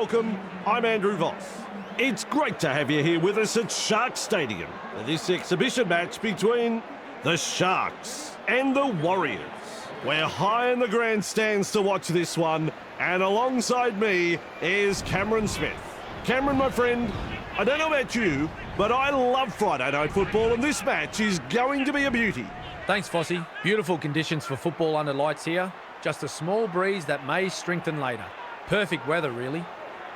welcome. I'm Andrew Voss. It's great to have you here with us at Sharks Stadium for this exhibition match between the Sharks and the Warriors. We're high in the grandstands to watch this one, and alongside me is Cameron Smith. Cameron, my friend, I don't know about you, but I love Friday night football, and this match is going to be a beauty. Thanks, Fossey. Beautiful conditions for football under lights here. Just a small breeze that may strengthen later. Perfect weather, really.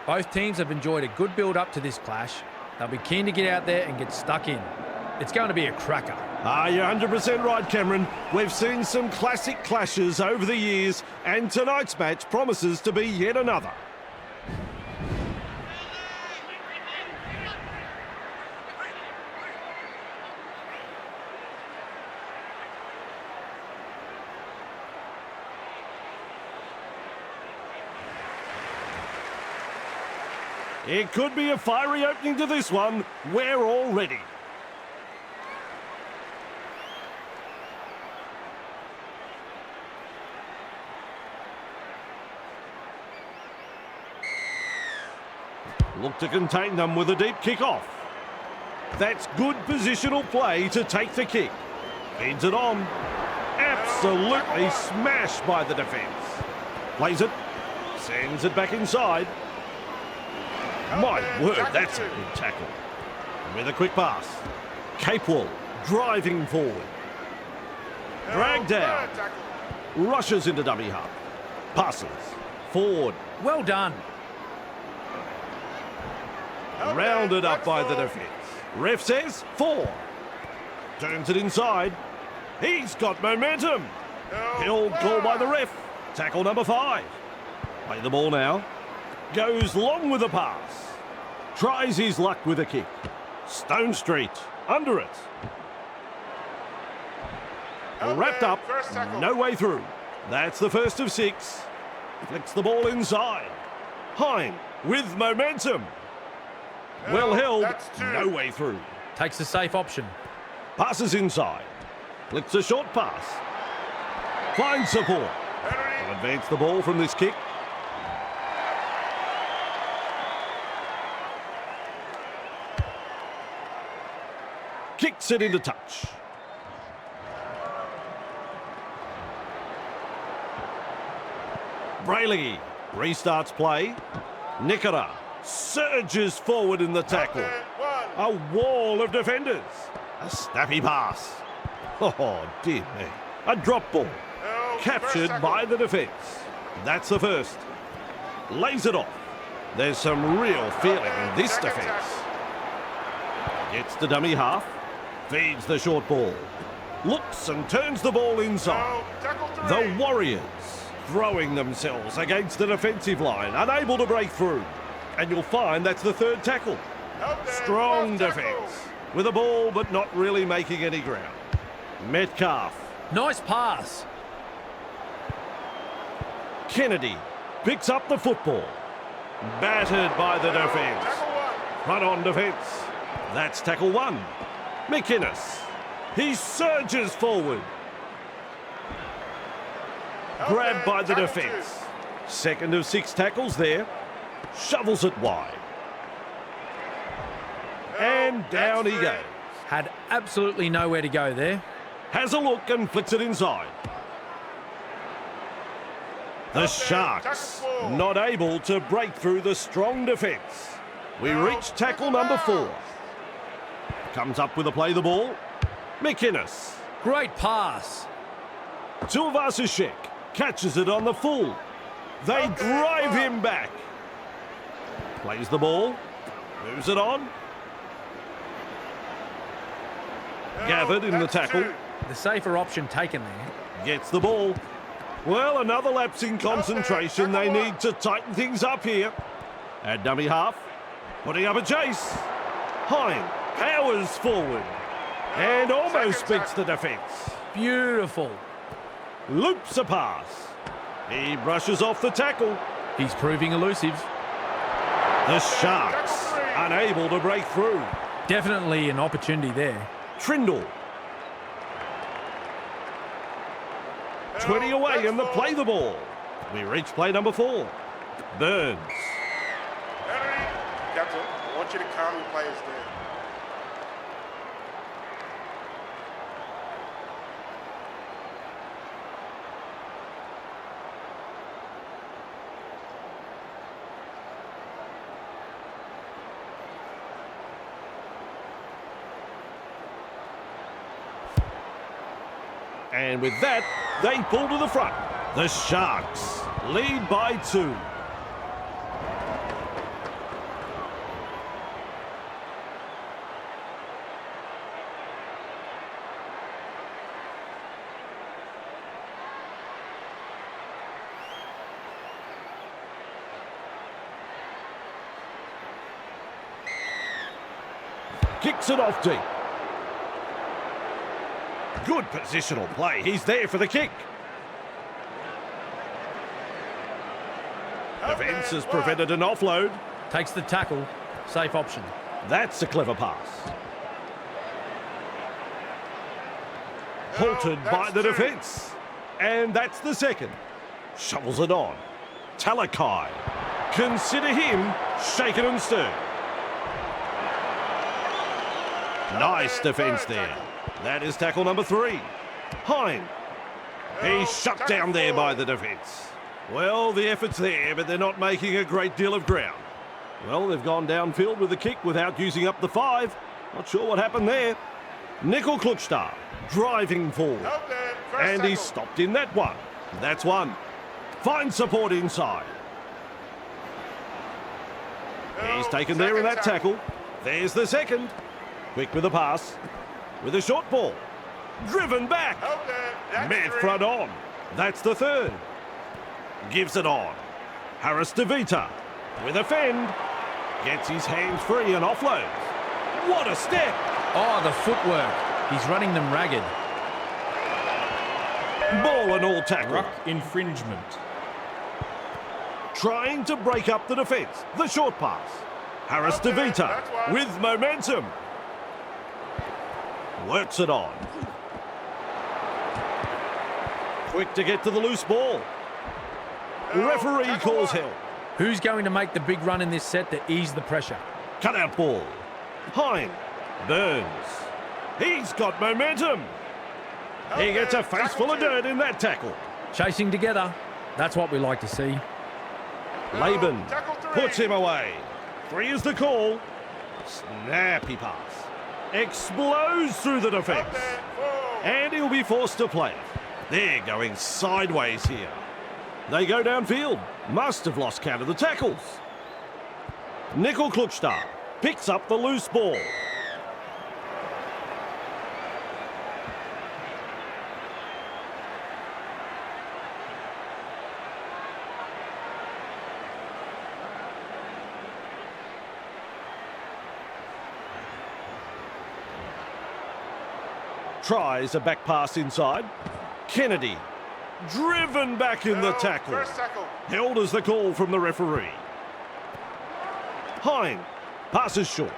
Both teams have enjoyed a good build-up to this clash. They'll be keen to get out there and get stuck in. It's going to be a cracker. You're 100% right, Cameron. We've seen some classic clashes over the years, and tonight's match promises to be yet another. It could be a fiery opening to this one. We're all ready. Look to contain them with a deep kick-off. That's good positional play to take the kick. Feeds it on. Absolutely smashed by the defence. Plays it. Sends it back inside. My word, that's a good tackle. With a quick pass. Capewell driving forward. Dragged down. Rushes into dummy half. Passes. Forward. Well done. Rounded up by the defence. Ref says 4. Turns it inside. He's got momentum. Held call by the ref. Tackle number 5. Play the ball now. Goes long with a pass. Tries his luck with a kick. Stone Street under it. Wrapped up. No way through. That's the first of 6. Flicks the ball inside. Hine with momentum. Well held. No way through. Takes the safe option. Passes inside. Flicks a short pass. Finds support. Will advance the ball from this kick. Kicks it into touch. Brayley restarts play. Nickera surges forward in the tackle. A wall of defenders. A snappy pass. Oh, dear me. A drop ball. Captured by the defence. That's the first. Lays it off. There's some real feeling in this defence. Gets the dummy half. Feeds the short ball. Looks and turns the ball inside. The Warriors throwing themselves against the defensive line, unable to break through. And you'll find that's the third tackle. Strong defence. With a ball but not really making any ground. Metcalf. Nice pass. Kennedy Picks up the football. Battered by the defence. Front on defence. That's tackle 1. McInnes. He surges forward. Grabbed by the defence. Second of 6 tackles there. Shovels it wide. And down he goes. Had absolutely nowhere to go there. Has a look and flicks it inside. The Sharks not able to break through the strong defence. We reach tackle number 4. Comes up with a play the ball. McInnes. Great pass. Tuivasa-Sheck catches it on the full. They drive him back. Plays the ball. Moves it on. Gathered in the tackle. The safer option taken there. Gets the ball. Well, another lapse in concentration. They need to tighten things up here. At dummy half. Putting up a chase. Hine powers forward. And almost beats the defence. Beautiful. Loops a pass. He brushes off the tackle. He's proving elusive. The Sharks unable to break through. Definitely an opportunity there. Trindle. 20 away and they play the ball. We reach play number 4. Burns. want you to calm your players down. And with that, they pull to the front. The Sharks lead by 2. Kicks it off deep. Good positional play. He's there for the kick. Defence has prevented an offload. Takes the tackle. Safe option. That's a clever pass. Halted by the defence. And that's the second. Shovels it on. Talakai. Consider him shaken and stirred. Nice defence there. That is tackle number 3. Hine. He's shut down there by the defence. Well, the effort's there, but they're not making a great deal of ground. Well, they've gone downfield with the kick without using up the 5. Not sure what happened there. Nickel Klukstar driving forward. And he's stopped in that one. That's one. Finds support inside. He's taken there in that tackle. There's the second. Quick with the pass. With a short ball. Driven back. Mid front on. That's the third. Gives it on. Harris DeVita with a fend. Gets his hands free and offloads. What a step. Oh, the footwork. He's running them ragged. Ball and all tackle. Ruck infringement. Trying to break up the defence. The short pass. Harris DeVita with momentum. Works it on. Quick to get to the loose ball. Referee calls help. Who's going to make the big run in this set to ease the pressure? Cut out ball. Hine. Burns. He's got momentum. He gets a face full of dirt in that tackle. Chasing together. That's what we like to see. Laban puts him away. 3 is the call. Snappy pass. Explodes through the defence. And he'll be forced to play it. They're going sideways here. They go downfield. Must have lost count of the tackles. Nickel Klukstar picks up the loose ball. Tries a back pass inside. Kennedy driven back in the tackle. Held as the call from the referee. Hine passes short.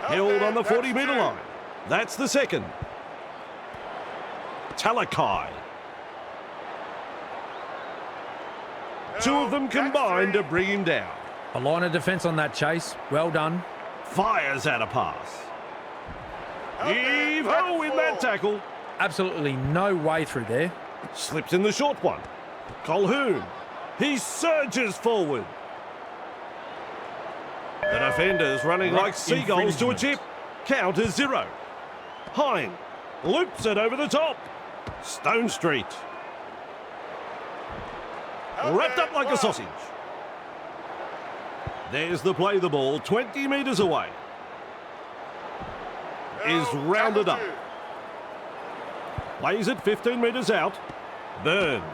Held on the 40-metre line. That's the second. Talakai. 2 of them combined to bring him down. A line of defence on that chase. Well done. Fires out a pass. Heave-ho in that tackle. Absolutely no way through there. Slips in the short one. Colhoun. He surges forward. The defenders running like seagulls to a chip. Count is 0. Hine loops it over the top. Stone Street. Wrapped up like a sausage. There's the play the ball 20 metres away. Is rounded up. Plays it 15 metres out. Burns.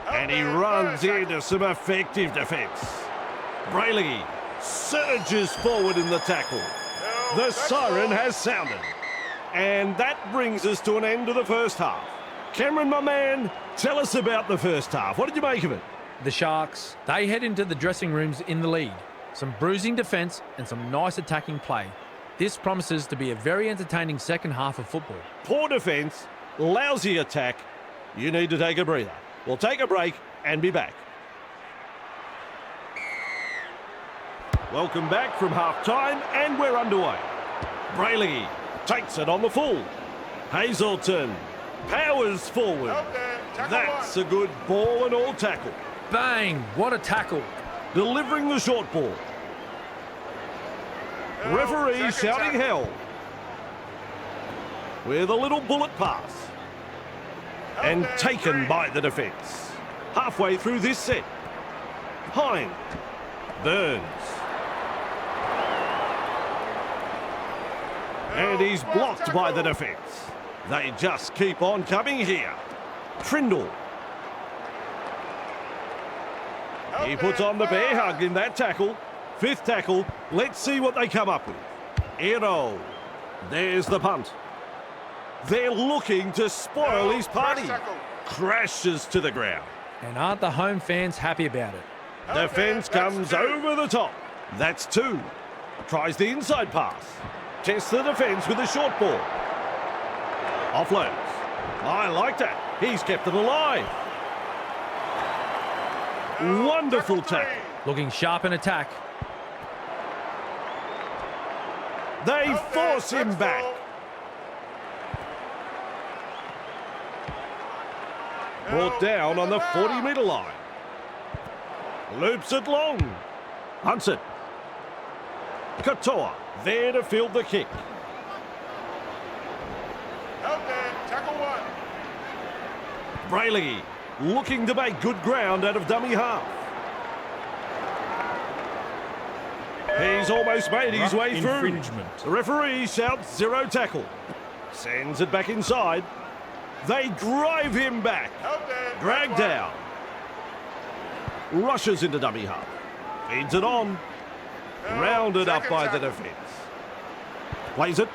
And he runs into some effective defence. Brayley surges forward in the tackle. The siren has sounded. And that brings us to an end of the first half. Cameron, my man, tell us about the first half. What did you make of it? The Sharks, they head into the dressing rooms in the lead. Some bruising defence and some nice attacking play. This promises to be a very entertaining second half of football. Poor defence, lousy attack. You need to take a breather. We'll take a break and be back. Welcome back from half-time and we're underway. Brayley takes it on the full. Hazelton powers forward. That's a good ball and all tackle. Bang! What a tackle. Delivering the short ball. Referee shouting hell. With a little bullet pass. And taken by the defence. Halfway through this set. Hine. Burns. And he's blocked by the defence. They just keep on coming here. Trindle. He puts on the bear hug in that tackle. Fifth tackle. Let's see what they come up with. Ero. There's the punt. They're looking to spoil his party. Crashes to the ground. And aren't the home fans happy about it? Defence comes over the top. That's two. Tries the inside pass. Tests the defence with a short ball. Offloads. I like that. He's kept it alive. Wonderful tackle. Looking sharp in attack. They force him back. Brought down on the 40-metre line. Loops it long. Hunts it. Katoa there to field the kick. Tackle one. Brayley looking to make good ground out of dummy half. He's almost made his way through. The referee shouts zero tackle. Sends it back inside. They drive him back. Dragged down. Rushes into dummy half. Feeds it on. Rounded up by the defence. Plays it.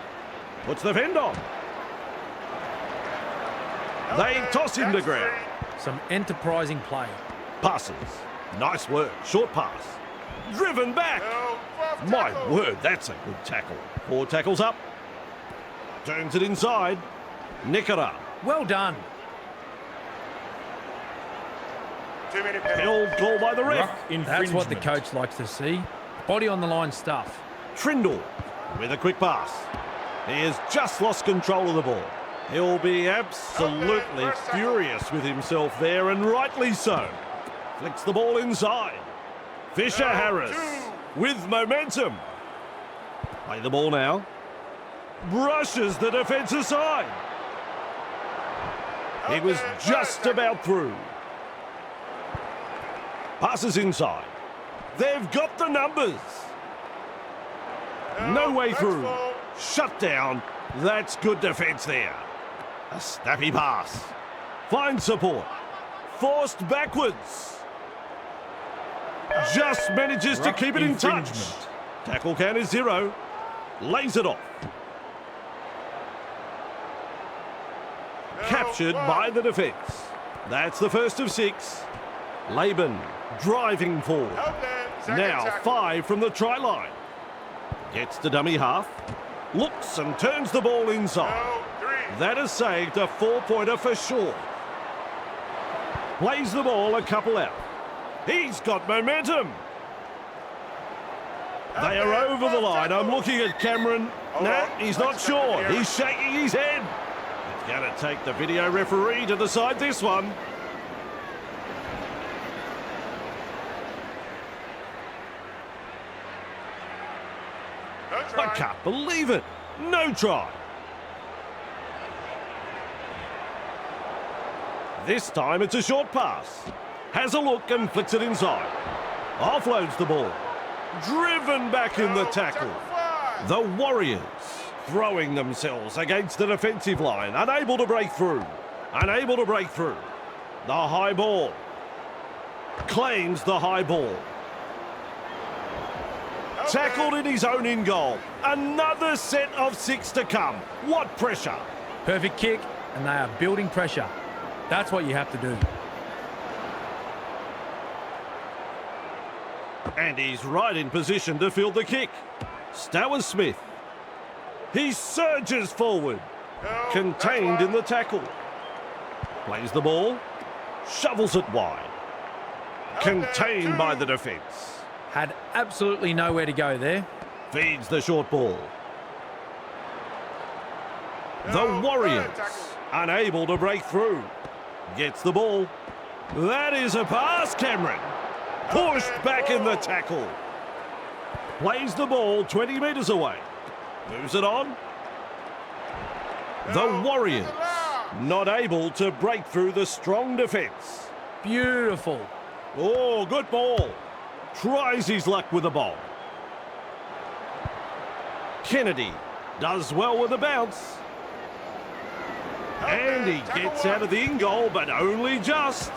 Puts the fend on. They toss him to ground. Some enterprising play. Passes. Nice work. Short pass. Driven back. My word, that's a good tackle. 4 tackles up. Turns it inside. Nikora. Well done. Held call by the ref. That's what the coach likes to see. Body on the line stuff. Trindle with a quick pass. He has just lost control of the ball. He'll be absolutely furious with himself there, and rightly so. Flicks the ball inside. Fisher Harris with momentum. Play the ball now. Brushes the defence aside. He was just about through. Passes inside. They've got the numbers. No way through. Shut down. That's good defence there. A snappy pass. Finds support. Forced backwards. Just manages to keep it in touch. Tackle count is 0. Lays it off. Captured by the defence. That's the first of 6. Laban driving forward. Now 5 from the try line. Gets to dummy half. Looks and turns the ball inside. That has saved a 4-pointer for sure. Plays the ball a couple out. He's got momentum. They are over the line. I'm looking at Cameron. No, he's not sure. He's shaking his head. It's going to take the video referee to decide this one. I can't believe it. No try. This time it's a short pass. Has a look and flicks it inside. Offloads the ball. Driven back in the tackle. The Warriors throwing themselves against the defensive line. Unable to break through. Unable to break through. The high ball. Claims the high ball. Tackled in his own in goal. Another set of 6 to come. What pressure. Perfect kick, and they are building pressure. That's what you have to do. And he's right in position to field the kick. Stowers Smith. He surges forward. Contained in the tackle. Plays the ball. Shovels it wide. Contained by the defence. Had absolutely nowhere to go there. Feeds the short ball. The Warriors, unable to break through. Gets the ball. That is a pass, Cameron. Pushed back in the tackle. Plays the ball 20 metres away. Moves it on. The Warriors, not able to break through the strong defence. Beautiful. Oh, good ball. Tries his luck with the ball. Kennedy does well with the bounce. And he gets out of the in-goal, but only just.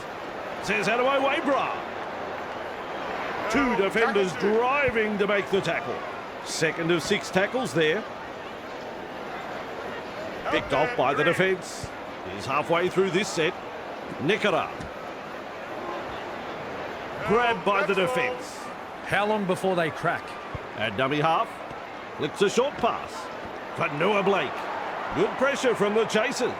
Says out of my way, brah. Two defenders driving to make the tackle. Second of 6 tackles there. Picked off by the defence. He's halfway through this set. Nickera. Grabbed by the defence. How long before they crack? At dummy half. Flicks a short pass. For Noah Blake. Good pressure from the chasers.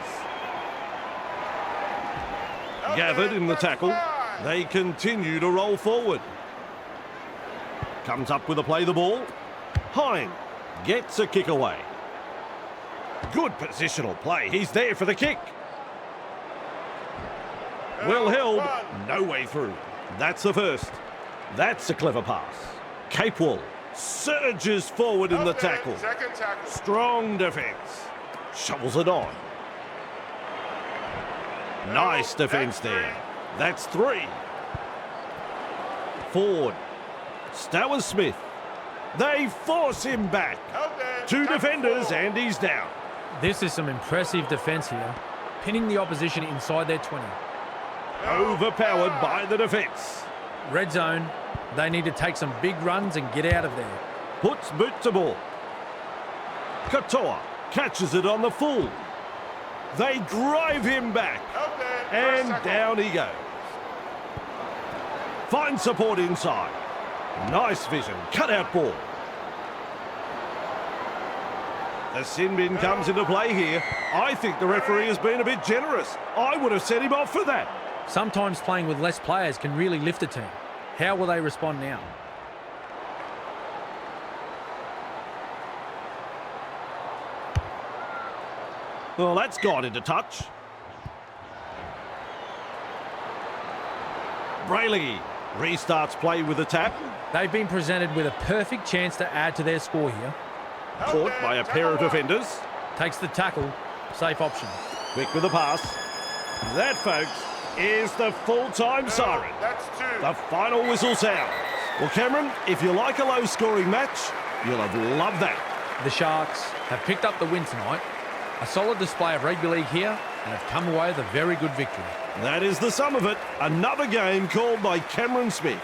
Gathered in the tackle. They continue to roll forward. Comes up with a play the ball. Hine gets a kick away. Good positional play. He's there for the kick. Well held. No way through. That's the first. That's a clever pass. Capewell surges forward in the tackle. Strong defence. Shovels it on. Nice defence there. That's 3. Ford. Stowers Smith. They force him back. 2 defenders and he's down. This is some impressive defence here. Pinning the opposition inside their 20. Overpowered by the defence. Red zone. They need to take some big runs and get out of there. Puts boot to ball. Katoa catches it on the full. They drive him back. And down he goes. Finds support inside. Nice vision. Cut out ball. The sin bin comes into play here. I think the referee has been a bit generous. I would have sent him off for that. Sometimes playing with less players can really lift a team. How will they respond now? Well, that's gone into touch. Brayley restarts play with a tap. They've been presented with a perfect chance to add to their score here. Caught by a pair of defenders. Takes the tackle. Safe option. Quick with the pass. That, folks, is the full-time siren. The final whistle sounds. Well, Cameron, if you like a low-scoring match, you'll have loved that. The Sharks have picked up the win tonight. A solid display of rugby league here and have come away with a very good victory. That is the sum of it. Another game called by Cameron Smith.